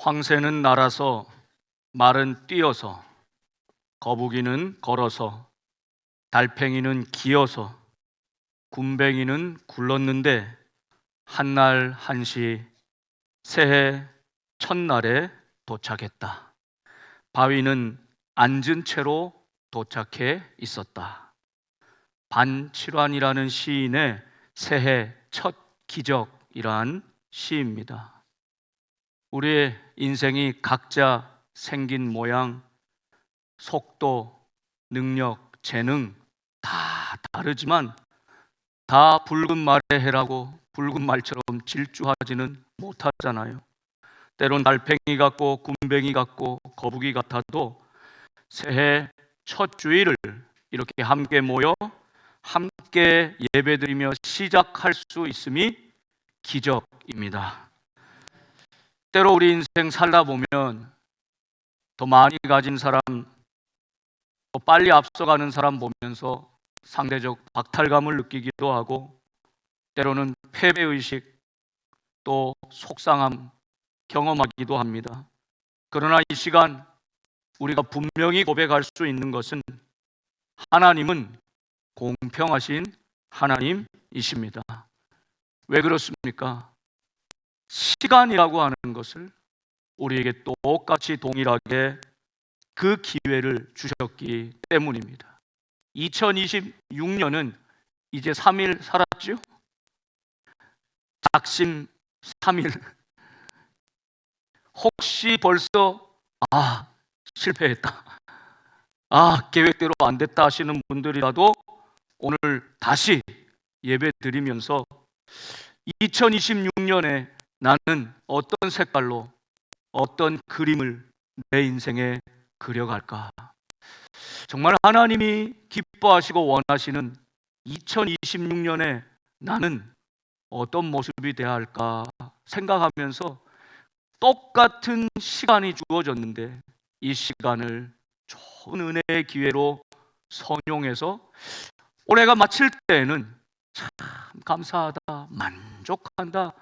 황새는 날아서, 말은 뛰어서, 거북이는 걸어서, 달팽이는 기어서, 굼벵이는 굴렀는데 한날 한시 새해 첫날에 도착했다. 바위는 앉은 채로 도착해 있었다. 반칠환이라는 시인의 새해 첫 기적이란 시입니다. 우리의 인생이 각자 생긴 모양, 속도, 능력, 재능 다 다르지만 다 붉은 말의 해라고 붉은 말처럼 질주하지는 못하잖아요. 때론 달팽이 같고 굼벵이 같고 거북이 같아도 새해 첫 주일을 이렇게 함께 모여 함께 예배드리며 시작할 수 있음이 기적입니다. 때로 우리 인생 살다 보면 더 많이 가진 사람, 더 빨리 앞서가는 사람 보면서 상대적 박탈감을 느끼기도 하고, 때로는 패배의식, 또 속상함 경험하기도 합니다. 그러나 이 시간 우리가 분명히 고백할 수 있는 것은 하나님은 공평하신 하나님이십니다. 왜 그렇습니까? 시간이라고 하는 것을 우리에게 똑같이 동일하게 그 기회를 주셨기 때문입니다. 2026년은 이제 3일 살았죠? 작심 3일. 혹시 벌써 실패했다, 계획대로 안 됐다 하시는 분들이라도 오늘 다시 예배 드리면서 2026년에 나는 어떤 색깔로 어떤 그림을 내 인생에 그려갈까? 정말 하나님이 기뻐하시고 원하시는 2026년에 나는 어떤 모습이 되어야 할까 생각하면서 똑같은 시간이 주어졌는데 이 시간을 좋은 은혜의 기회로 선용해서 올해가 마칠 때에는 참 감사하다, 만족한다,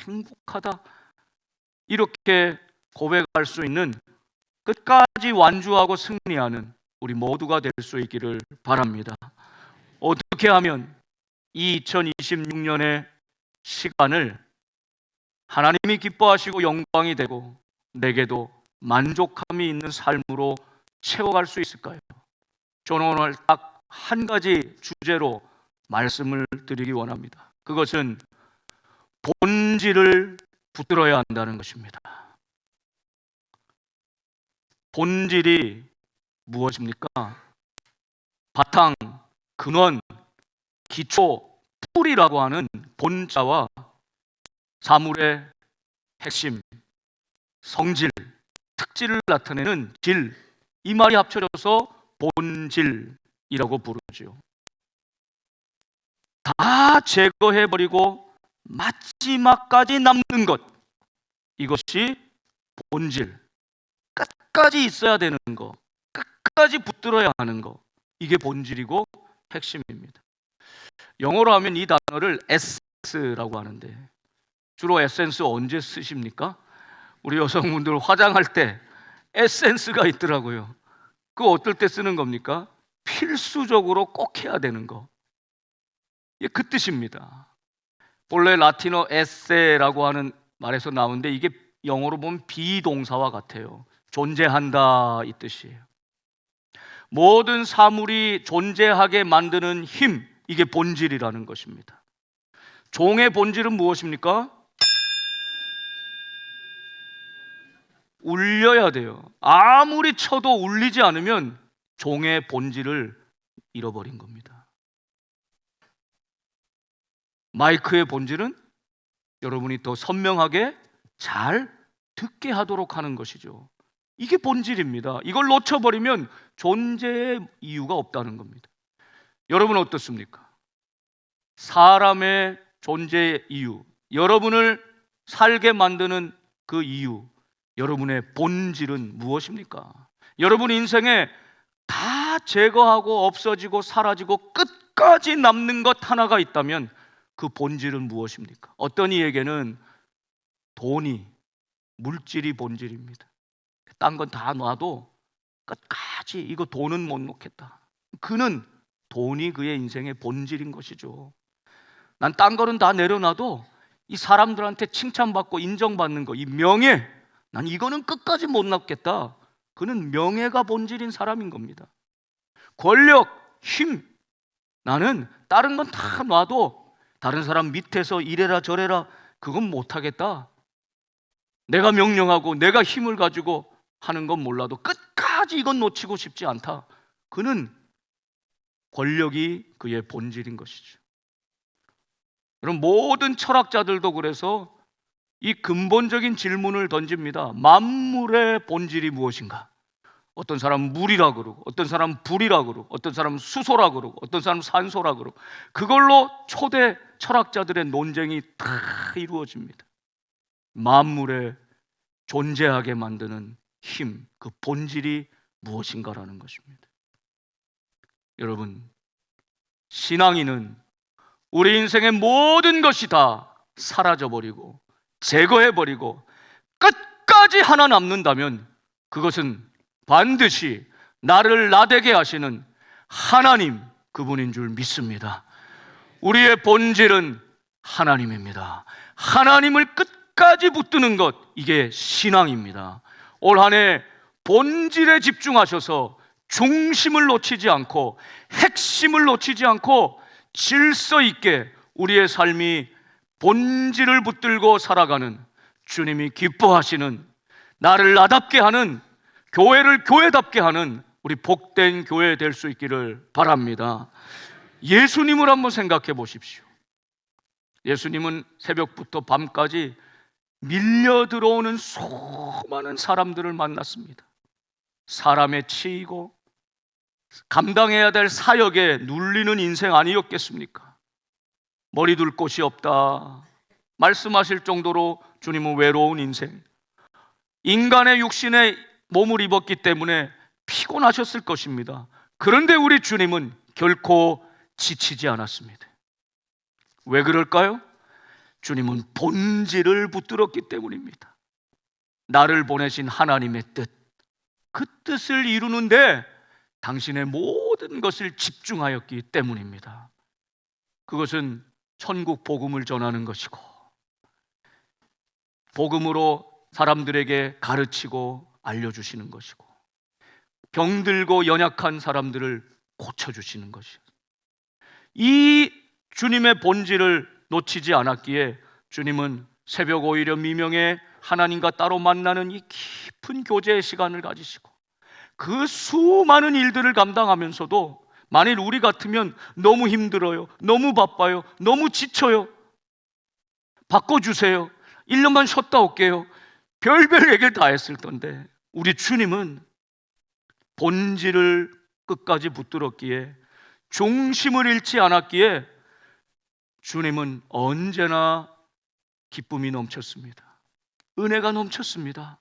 행복하다 이렇게 고백할 수 있는, 끝까지 완주하고 승리하는 우리 모두가 될 수 있기를 바랍니다. 어떻게 하면 이 2026년의 시간을 하나님이 기뻐하시고 영광이 되고 내게도 만족함이 있는 삶으로 채워갈 수 있을까요? 저는 오늘 딱 한 가지 주제로 말씀을 드리기 원합니다. 그것은 본질을 붙들어야 한다는 것입니다. 본질이 무엇입니까? 바탕, 근원, 기초, 뿌리라고 하는 본자와 사물의 핵심, 성질, 특질을 나타내는 질, 이 말이 합쳐져서 본질이라고 부르죠. 다 제거해버리고 마지막까지 남는 것, 이것이 본질. 끝까지 있어야 되는 거, 끝까지 붙들어야 하는 거, 이게 본질이고 핵심입니다. 영어로 하면 이 단어를 에센스라고 하는데, 주로 에센스 언제 쓰십니까? 우리 여성분들 화장할 때 에센스가 있더라고요. 그 어떨 때 쓰는 겁니까? 필수적으로 꼭 해야 되는 거, 그 뜻입니다. 본래 라틴어 에세라고 하는 말에서 나오는데 이게 영어로 보면 비동사와 같아요. 존재한다 이 뜻이에요. 모든 사물이 존재하게 만드는 힘, 이게 본질이라는 것입니다. 종의 본질은 무엇입니까? 울려야 돼요. 아무리 쳐도 울리지 않으면 종의 본질을 잃어버린 겁니다. 마이크의 본질은 여러분이 더 선명하게 잘 듣게 하도록 하는 것이죠. 이게 본질입니다. 이걸 놓쳐버리면 존재의 이유가 없다는 겁니다. 여러분 어떻습니까? 사람의 존재의 이유, 여러분을 살게 만드는 그 이유, 여러분의 본질은 무엇입니까? 여러분 인생에 다 제거하고 없어지고 사라지고 끝까지 남는 것 하나가 있다면 그 본질은 무엇입니까? 어떤 이에게는 돈이, 물질이 본질입니다. 딴 건 다 놔도 끝까지 이거 돈은 못 놓겠다. 그는 돈이 그의 인생의 본질인 것이죠. 난 딴 거는 다 내려놔도 이 사람들한테 칭찬받고 인정받는 거, 이 명예, 난 이거는 끝까지 못 놓겠다. 그는 명예가 본질인 사람인 겁니다. 권력, 힘, 나는 다른 건 다 놔도 다른 사람 밑에서 이래라 저래라 그건 못하겠다. 내가 명령하고 내가 힘을 가지고 하는 건 몰라도 끝까지 이건 놓치고 싶지 않다. 그는 권력이 그의 본질인 것이죠. 여러분, 모든 철학자들도 그래서 이 근본적인 질문을 던집니다. 만물의 본질이 무엇인가? 어떤 사람은 물이라 그러고, 어떤 사람은 불이라 그러고, 어떤 사람은 수소라 그러고, 어떤 사람은 산소라 그러고, 그걸로 초대 철학자들의 논쟁이 다 이루어집니다. 만물의 존재하게 만드는 힘, 그 본질이 무엇인가라는 것입니다. 여러분, 신앙인은 우리 인생의 모든 것이 다 사라져버리고 제거해버리고 끝까지 하나 남는다면 그것은 반드시 나를 나되게 하시는 하나님, 그분인 줄 믿습니다. 우리의 본질은 하나님입니다. 하나님을 끝까지 붙드는 것, 이게 신앙입니다. 올 한 해 본질에 집중하셔서 중심을 놓치지 않고 핵심을 놓치지 않고 질서 있게 우리의 삶이 본질을 붙들고 살아가는, 주님이 기뻐하시는, 나를 나답게 하는, 교회를 교회답게 하는 우리 복된 교회 될 수 있기를 바랍니다. 예수님을 한번 생각해 보십시오. 예수님은 새벽부터 밤까지 밀려 들어오는 수많은 사람들을 만났습니다. 사람에 치이고 감당해야 될 사역에 눌리는 인생 아니었겠습니까? 머리 둘 곳이 없다 말씀하실 정도로 주님은 외로운 인생, 인간의 육신에 몸을 입었기 때문에 피곤하셨을 것입니다. 그런데 우리 주님은 결코 지치지 않았습니다. 왜 그럴까요? 주님은 본질을 붙들었기 때문입니다. 나를 보내신 하나님의 뜻, 그 뜻을 이루는데 당신의 모든 것을 집중하였기 때문입니다. 그것은 천국 복음을 전하는 것이고, 복음으로 사람들에게 가르치고 알려주시는 것이고, 병들고 연약한 사람들을 고쳐주시는 것이요, 이 주님의 본질을 놓치지 않았기에 주님은 새벽 오히려 미명에 하나님과 따로 만나는 이 깊은 교제의 시간을 가지시고, 그 수많은 일들을 감당하면서도 만일 우리 같으면 너무 힘들어요, 너무 바빠요, 너무 지쳐요, 바꿔주세요, 1년만 쉬었다 올게요, 별별 얘기를 다 했을 텐데 우리 주님은 본질을 끝까지 붙들었기에, 중심을 잃지 않았기에 주님은 언제나 기쁨이 넘쳤습니다. 은혜가 넘쳤습니다.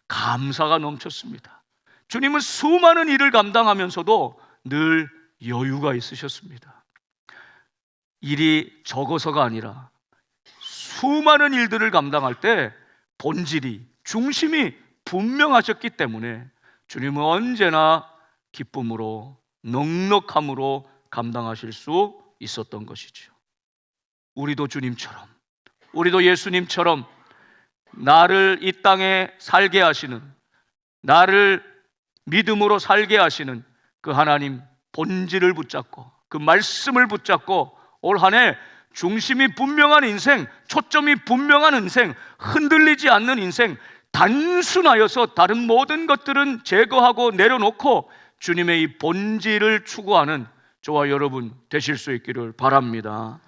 감사가 넘쳤습니다. 주님은 수많은 일을 감당하면서도 늘 여유가 있으셨습니다. 일이 적어서가 아니라 수많은 일들을 감당할 때 본질이, 중심이 분명하셨기 때문에 주님은 언제나 기쁨으로, 넉넉함으로 감당하실 수 있었던 것이죠. 우리도 주님처럼, 우리도 예수님처럼 나를 이 땅에 살게 하시는, 나를 믿음으로 살게 하시는 그 하나님 본질을 붙잡고, 그 말씀을 붙잡고 올 한 해 중심이 분명한 인생, 초점이 분명한 인생, 흔들리지 않는 인생, 단순하여서 다른 모든 것들은 제거하고 내려놓고 주님의 이 본질을 추구하는 저와 여러분 되실 수 있기를 바랍니다.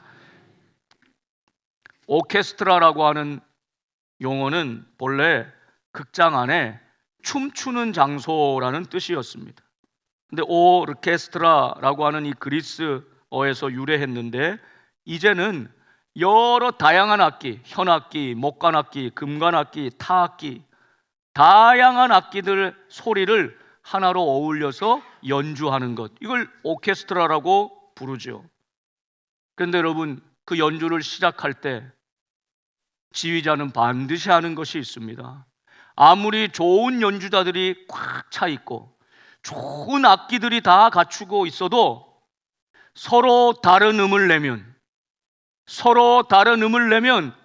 오케스트라라고 하는 용어는 본래 극장 안에 춤추는 장소라는 뜻이었습니다. 근데 오르케스트라라고 하는 이 그리스어에서 유래했는데, 이제는 여러 다양한 악기, 현악기, 목관악기, 금관악기, 타악기, 다양한 악기들 소리를 하나로 어울려서 연주하는 것, 이걸 오케스트라라고 부르죠. 그런데 여러분, 그 연주를 시작할 때 지휘자는 반드시 하는 것이 있습니다. 아무리 좋은 연주자들이 꽉 차 있고 좋은 악기들이 다 갖추고 있어도 서로 다른 음을 내면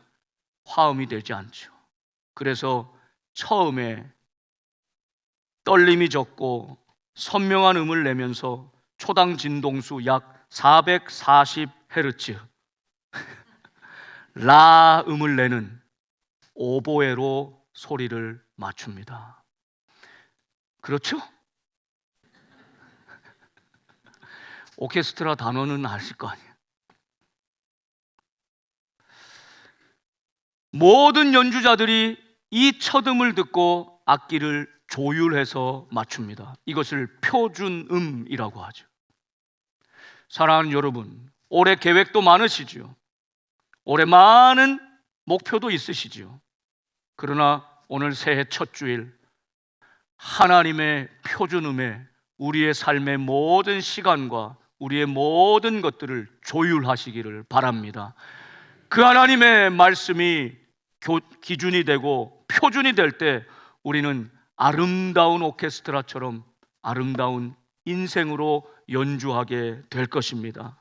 화음이 되지 않죠. 그래서 처음에 떨림이 적고 선명한 음을 내면서 초당 진동수 약 440Hz 라 음을 내는 오보에로 소리를 맞춥니다. 그렇죠? 오케스트라 단어는 아실 거 아니에요. 모든 연주자들이 이 첫음을 듣고 악기를 조율해서 맞춥니다. 이것을 표준음이라고 하죠. 사랑하는 여러분, 올해 계획도 많으시죠. 올해 많은 목표도 있으시죠. 그러나 오늘 새해 첫 주일 하나님의 표준음에 우리의 삶의 모든 시간과 우리의 모든 것들을 조율하시기를 바랍니다. 그 하나님의 말씀이 기준이 되고 표준이 될 때 우리는 아름다운 오케스트라처럼 아름다운 인생으로 연주하게 될 것입니다.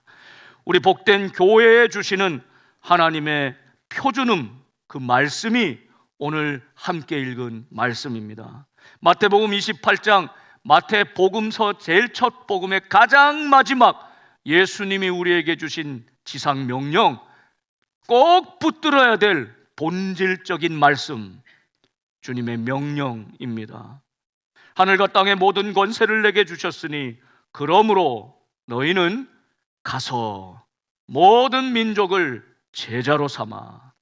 우리 복된 교회에 주시는 하나님의 표준음, 그 말씀이 오늘 함께 읽은 말씀입니다. 마태복음 28장, 마태복음서 제일 첫 복음의 가장 마지막 예수님이 우리에게 주신 지상 명령, 꼭 붙들어야 될 본질적인 말씀, 주님의 명령입니다. 하늘과 땅의 모든 권세를 내게 주셨으니 그러므로 너희는 가서 모든 민족을 제자로 삼아.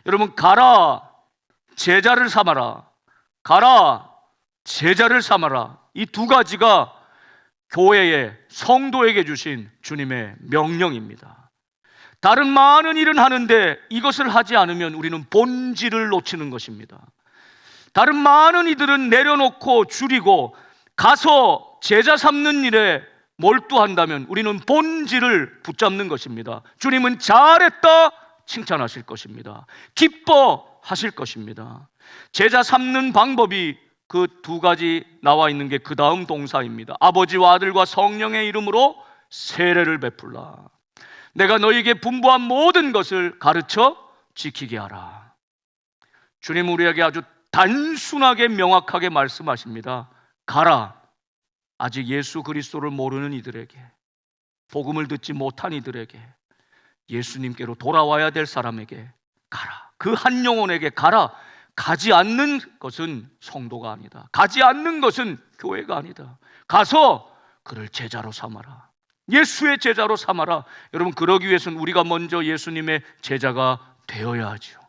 여러분, 가라, 제자를 삼아라. 가라, 제자를 삼아라. 이 두 가지가 교회의 성도에게 주신 주님의 명령입니다. 다른 많은 일은 하는데 이것을 하지 않으면 우리는 본질을 놓치는 것입니다. 다른 많은 이들은 내려놓고 줄이고 가서 제자 삼는 일에 몰두한다면 우리는 본질을 붙잡는 것입니다. 주님은 잘했다 칭찬하실 것입니다. 기뻐하실 것입니다. 제자 삼는 방법이 그 두 가지 나와 있는 게 그 다음 동사입니다. 아버지와 아들과 성령의 이름으로 세례를 베풀라. 내가 너희에게 분부한 모든 것을 가르쳐 지키게 하라. 주님 우리에게 아주 단순하게 명확하게 말씀하십니다. 가라. 아직 예수 그리스도를 모르는 이들에게, 복음을 듣지 못한 이들에게, 예수님께로 돌아와야 될 사람에게 가라. 그 한 영혼에게 가라. 가지 않는 것은 성도가 아니다. 가지 않는 것은 교회가 아니다. 가서 그를 제자로 삼아라. 예수의 제자로 삼아라. 여러분, 그러기 위해서는 우리가 먼저 예수님의 제자가 되어야 하죠.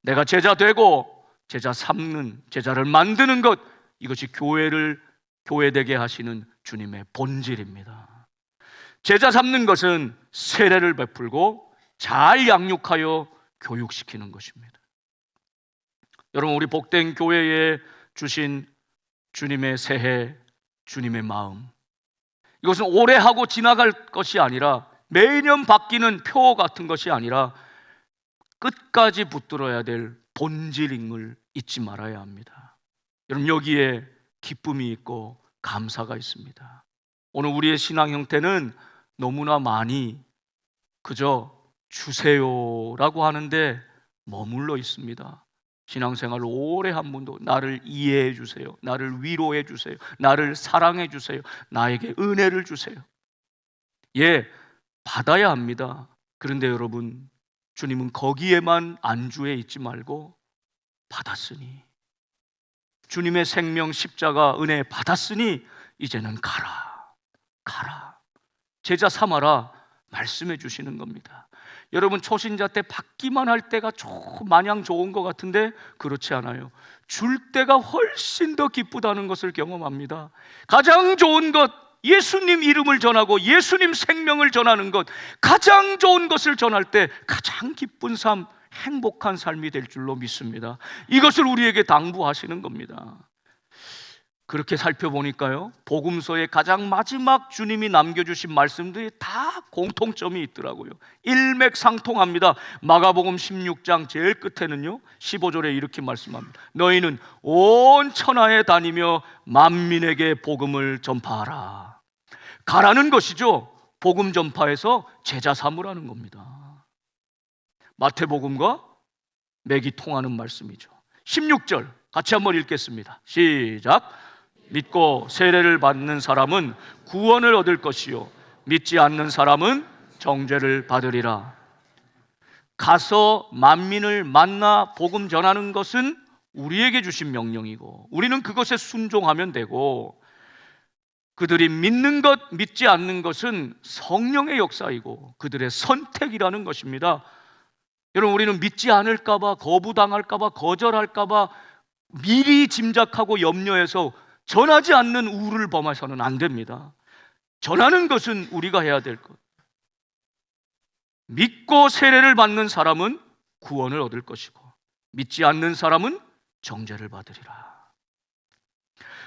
내가 제자 되고 제자 삼는, 제자를 만드는 것, 이것이 교회를 교회되게 하시는 주님의 본질입니다. 제자 삼는 것은 세례를 베풀고 잘 양육하여 교육시키는 것입니다. 여러분, 우리 복된 교회에 주신 주님의 새해, 주님의 마음, 이것은 오래 하고 지나갈 것이 아니라, 매년 바뀌는 표 같은 것이 아니라 끝까지 붙들어야 될 본질임을 잊지 말아야 합니다. 여러분, 여기에 기쁨이 있고 감사가 있습니다. 오늘 우리의 신앙 형태는 너무나 많이 그저 주세요라고 하는데 머물러 있습니다. 신앙생활을 오래 한 분도 나를 이해해 주세요, 나를 위로해 주세요, 나를 사랑해 주세요, 나에게 은혜를 주세요. 예, 받아야 합니다. 그런데 여러분, 주님은 거기에만 안주해 있지 말고 받았으니, 주님의 생명 십자가 은혜 받았으니 이제는 가라, 제자 삼아라 말씀해 주시는 겁니다. 여러분, 초신자 때 받기만 할 때가 마냥 좋은 것 같은데 그렇지 않아요. 줄 때가 훨씬 더 기쁘다는 것을 경험합니다. 가장 좋은 것, 예수님 이름을 전하고 예수님 생명을 전하는 것, 가장 좋은 것을 전할 때 가장 기쁜 삶, 행복한 삶이 될 줄로 믿습니다. 이것을 우리에게 당부하시는 겁니다. 그렇게 살펴보니까요, 복음서의 가장 마지막 주님이 남겨주신 말씀들이 다 공통점이 있더라고요. 일맥상통합니다. 마가복음 16장 제일 끝에는요, 15절에 이렇게 말씀합니다. 너희는 온 천하에 다니며 만민에게 복음을 전파하라. 가라는 것이죠. 복음 전파에서 제자 삼으라는 겁니다. 마태복음과 맥이 통하는 말씀이죠. 16절 같이 한번 읽겠습니다. 시작. 믿고 세례를 받는 사람은 구원을 얻을 것이요 믿지 않는 사람은 정죄를 받으리라. 가서 만민을 만나 복음 전하는 것은 우리에게 주신 명령이고 우리는 그것에 순종하면 되고, 그들이 믿는 것 믿지 않는 것은 성령의 역사이고 그들의 선택이라는 것입니다. 여러분, 우리는 믿지 않을까 봐, 거부당할까 봐, 거절할까 봐 미리 짐작하고 염려해서 전하지 않는 우를 범해서는 안 됩니다. 전하는 것은 우리가 해야 될 것. 믿고 세례를 받는 사람은 구원을 얻을 것이고 믿지 않는 사람은 정죄를 받으리라.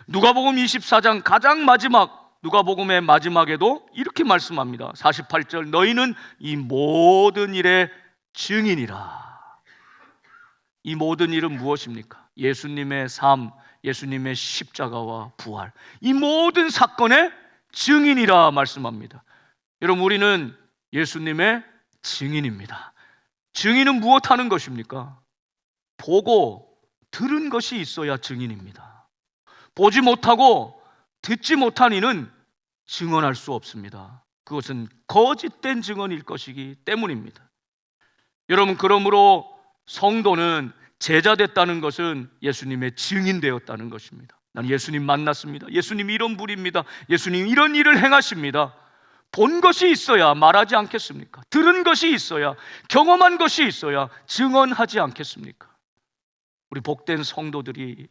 누가복음 24장 가장 마지막, 누가복음의 마지막에도 이렇게 말씀합니다. 48절 너희는 이 모든 일의 증인이라. 이 모든 일은 무엇입니까? 예수님의 삶, 예수님의 십자가와 부활, 이 모든 사건의 증인이라 말씀합니다. 여러분, 우리는 예수님의 증인입니다. 증인은 무엇하는 것입니까? 보고 들은 것이 있어야 증인입니다. 보지 못하고 듣지 못한 이는 증언할 수 없습니다. 그것은 거짓된 증언일 것이기 때문입니다. 여러분, 그러므로 성도는 제자 됐다는 것은 예수님의 증인되었다는 것입니다. 나는 예수님 만났습니다. 예수님 이런 분입니다. 예수님 이런 일을 행하십니다. 본 것이 있어야 말하지 않겠습니까? 들은 것이 있어야, 경험한 것이 있어야 증언하지 않겠습니까? 우리 복된 성도들이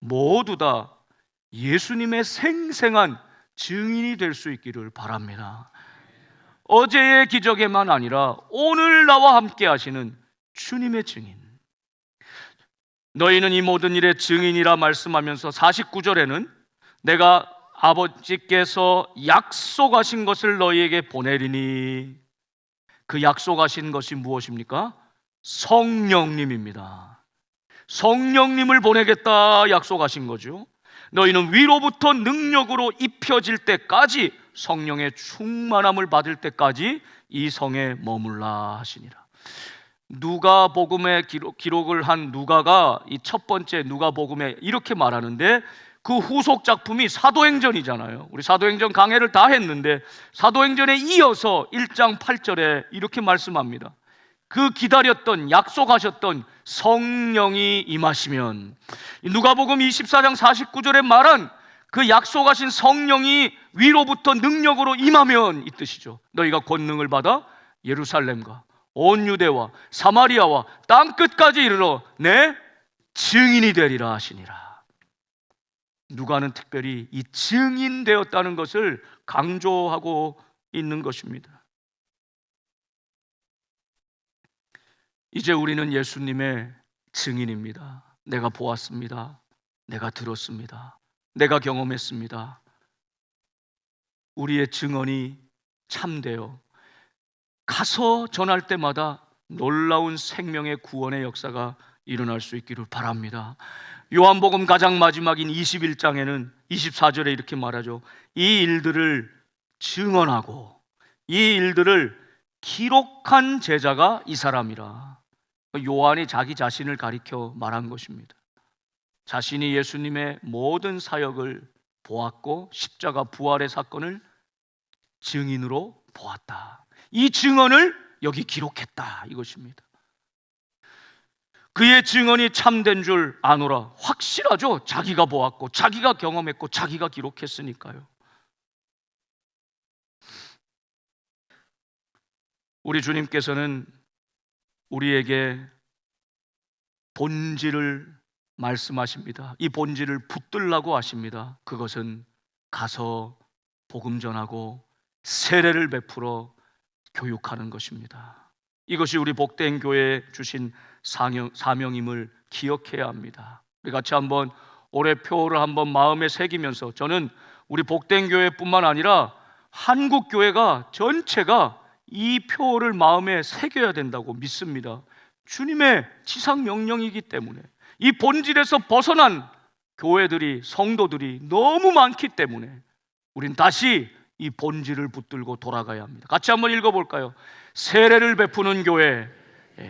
모두 다 예수님의 생생한 증인이 될 수 있기를 바랍니다. 어제의 기적에만 아니라 오늘 나와 함께 하시는 주님의 증인. 너희는 이 모든 일의 증인이라 말씀하면서 49절에는 내가 아버지께서 약속하신 것을 너희에게 보내리니, 그 약속하신 것이 무엇입니까? 성령님입니다. 성령님을 보내겠다 약속하신 거죠. 너희는 위로부터 능력으로 입혀질 때까지, 성령의 충만함을 받을 때까지 이 성에 머물라 하시니라. 누가복음에 기록을 한 누가가 이 첫 번째 누가복음에 이렇게 말하는데, 그 후속 작품이 사도행전이잖아요. 우리 사도행전 강해를 다 했는데 사도행전에 이어서 1장 8절에 이렇게 말씀합니다. 그 기다렸던, 약속하셨던 성령이 임하시면, 누가복음 24장 49절에 말한 그 약속하신 성령이 위로부터 능력으로 임하면 이 뜻이죠. 너희가 권능을 받아 예루살렘과 온 유대와 사마리아와 땅 끝까지 이르러 내 증인이 되리라 하시니라. 누가는 특별히 이 증인되었다는 것을 강조하고 있는 것입니다. 이제 우리는 예수님의 증인입니다. 내가 보았습니다. 내가 들었습니다. 내가 경험했습니다. 우리의 증언이 참되어 가서 전할 때마다 놀라운 생명의 구원의 역사가 일어날 수 있기를 바랍니다. 요한복음 가장 마지막인 21장에는 24절에 이렇게 말하죠. 이 일들을 증언하고 이 일들을 기록한 제자가 이 사람이라. 요한이 자기 자신을 가리켜 말한 것입니다. 자신이 예수님의 모든 사역을 보았고 십자가 부활의 사건을 증인으로 보았다. 이 증언을 여기 기록했다 이것입니다. 그의 증언이 참된 줄 아노라. 확실하죠. 자기가 보았고 자기가 경험했고 자기가 기록했으니까요. 우리 주님께서는 우리에게 본질을 말씀하십니다. 이 본질을 붙들라고 하십니다. 그것은 가서 복음 전하고 세례를 베풀어 교육하는 것입니다. 이것이 우리 복된 교회에 주신 사명임을 기억해야 합니다. 우리 같이 한번 올해 표를 한번 마음에 새기면서 저는 우리 복된 교회뿐만 아니라 한국 교회가 전체가 이 표를 마음에 새겨야 된다고 믿습니다. 주님의 지상 명령이기 때문에, 이 본질에서 벗어난 교회들이, 성도들이 너무 많기 때문에 우린 다시 이 본질을 붙들고 돌아가야 합니다. 같이 한번 읽어볼까요? 세례를 베푸는 교회,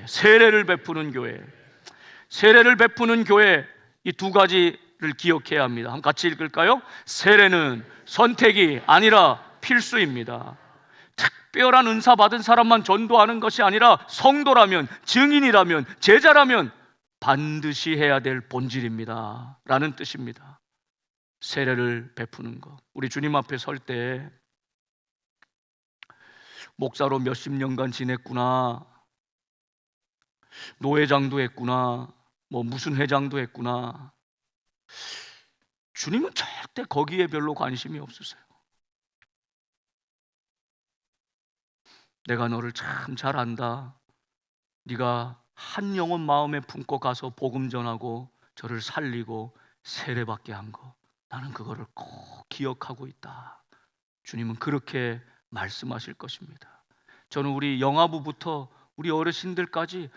세례를 베푸는 교회, 세례를 베푸는 교회, 이 두 가지를 기억해야 합니다. 한번 같이 읽을까요? 세례는 선택이 아니라 필수입니다. 특별한 은사 받은 사람만 전도하는 것이 아니라 성도라면, 증인이라면, 제자라면 반드시 해야 될 본질입니다 라는 뜻입니다. 세례를 베푸는 것. 우리 주님 앞에 설 때 목사로 몇십 년간 지냈구나, 노회장도 했구나, 뭐 무슨 회장도 했구나, 주님은 절대 거기에 별로 관심이 없으세요. 내가 너를 참 잘 안다. 네가 한 영혼 마음에 품고 가서 복음 전하고 저를 살리고 세례받게 한 거, 나는 그거를 꼭 기억하고 있다. 주님은 그렇게 말씀하실 것입니다. 저는 우리 영아부부터 우리 어르신들까지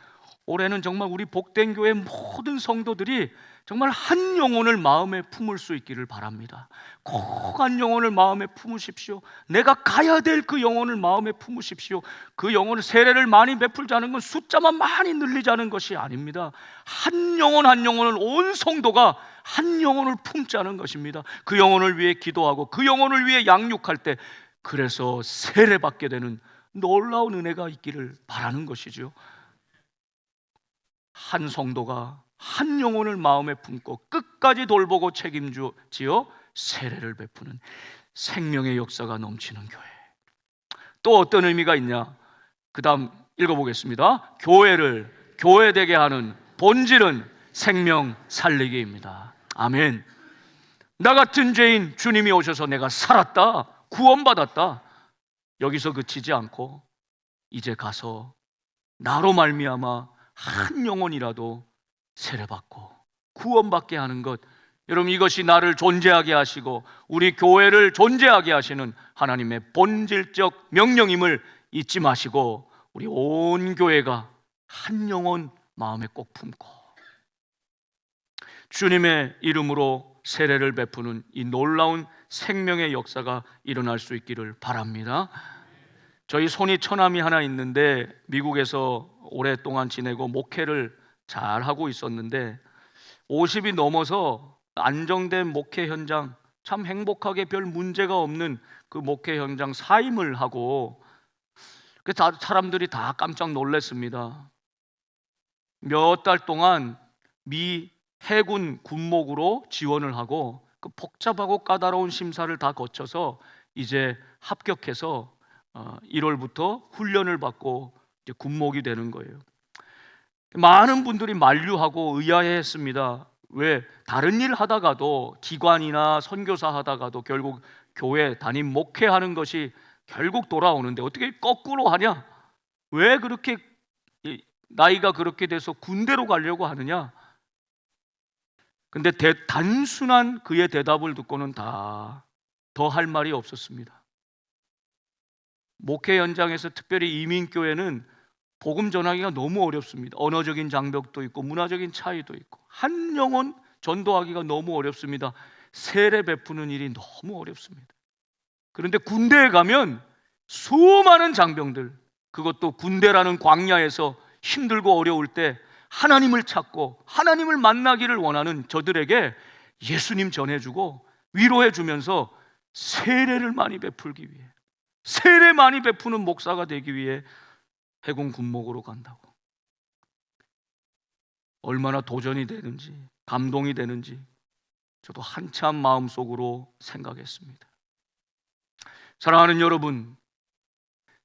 올해는 정말 우리 복된 교회 모든 성도들이 정말 한 영혼을 마음에 품을 수 있기를 바랍니다. 꼭 한 영혼을 마음에 품으십시오. 내가 가야 될 그 영혼을 마음에 품으십시오. 그 영혼을, 세례를 많이 베풀자는 건 숫자만 많이 늘리자는 것이 아닙니다. 한 영혼 한 영혼을, 온 성도가 한 영혼을 품자는 것입니다. 그 영혼을 위해 기도하고 그 영혼을 위해 양육할 때, 그래서 세례받게 되는 놀라운 은혜가 있기를 바라는 것이죠. 한 성도가 한 영혼을 마음에 품고 끝까지 돌보고 책임지어 세례를 베푸는 생명의 역사가 넘치는 교회. 또 어떤 의미가 있냐? 그 다음 읽어보겠습니다. 교회를 교회되게 하는 본질은 생명 살리기입니다. 아멘. 나 같은 죄인 주님이 오셔서 내가 살았다, 구원받았다, 여기서 그치지 않고 이제 가서 나로 말미암아 한 영혼이라도 세례받고 구원받게 하는 것. 여러분, 이것이 나를 존재하게 하시고 우리 교회를 존재하게 하시는 하나님의 본질적 명령임을 잊지 마시고 우리 온 교회가 한 영혼 마음에 꼭 품고 주님의 이름으로 세례를 베푸는 이 놀라운 생명의 역사가 일어날 수 있기를 바랍니다. 저희 손이 처남이 하나 있는데 미국에서 오랫동안 지내고 목회를 잘 하고 있었는데 50이 넘어서 안정된 목회 현장, 참 행복하게 별 문제가 없는 그 목회 현장 사임을 하고, 사람들이 다 깜짝 놀랐습니다. 몇 달 동안 미 해군 군목으로 지원을 하고 그 복잡하고 까다로운 심사를 다 거쳐서 이제 합격해서 1월부터 훈련을 받고 이제 군목이 되는 거예요. 많은 분들이 만류하고 의아해했습니다. 왜 다른 일 하다가도, 기관이나 선교사 하다가도 결국 교회 담임 목회하는 것이 결국 돌아오는데 어떻게 거꾸로 하냐? 왜 그렇게 나이가 그렇게 돼서 군대로 가려고 하느냐? 근데 단순한 그의 대답을 듣고는 다 더 할 말이 없었습니다. 목회 현장에서 특별히 이민교회는 복음 전하기가 너무 어렵습니다. 언어적인 장벽도 있고 문화적인 차이도 있고 한 영혼 전도하기가 너무 어렵습니다. 세례 베푸는 일이 너무 어렵습니다. 그런데 군대에 가면 수많은 장병들, 그것도 군대라는 광야에서 힘들고 어려울 때 하나님을 찾고 하나님을 만나기를 원하는 저들에게 예수님 전해주고 위로해주면서 세례를 많이 베풀기 위해, 세례 많이 베푸는 목사가 되기 위해 해군 군목으로 간다고. 얼마나 도전이 되는지, 감동이 되는지 저도 한참 마음속으로 생각했습니다. 사랑하는 여러분,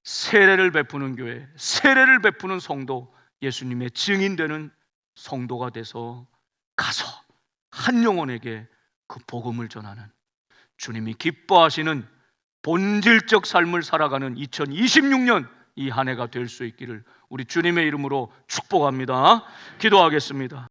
세례를 베푸는 교회, 세례를 베푸는 성도, 예수님의 증인되는 성도가 돼서 가서 한 영혼에게 그 복음을 전하는, 주님이 기뻐하시는 본질적 삶을 살아가는 2026년 이 한 해가 될 수 있기를 우리 주님의 이름으로 축복합니다. 기도하겠습니다.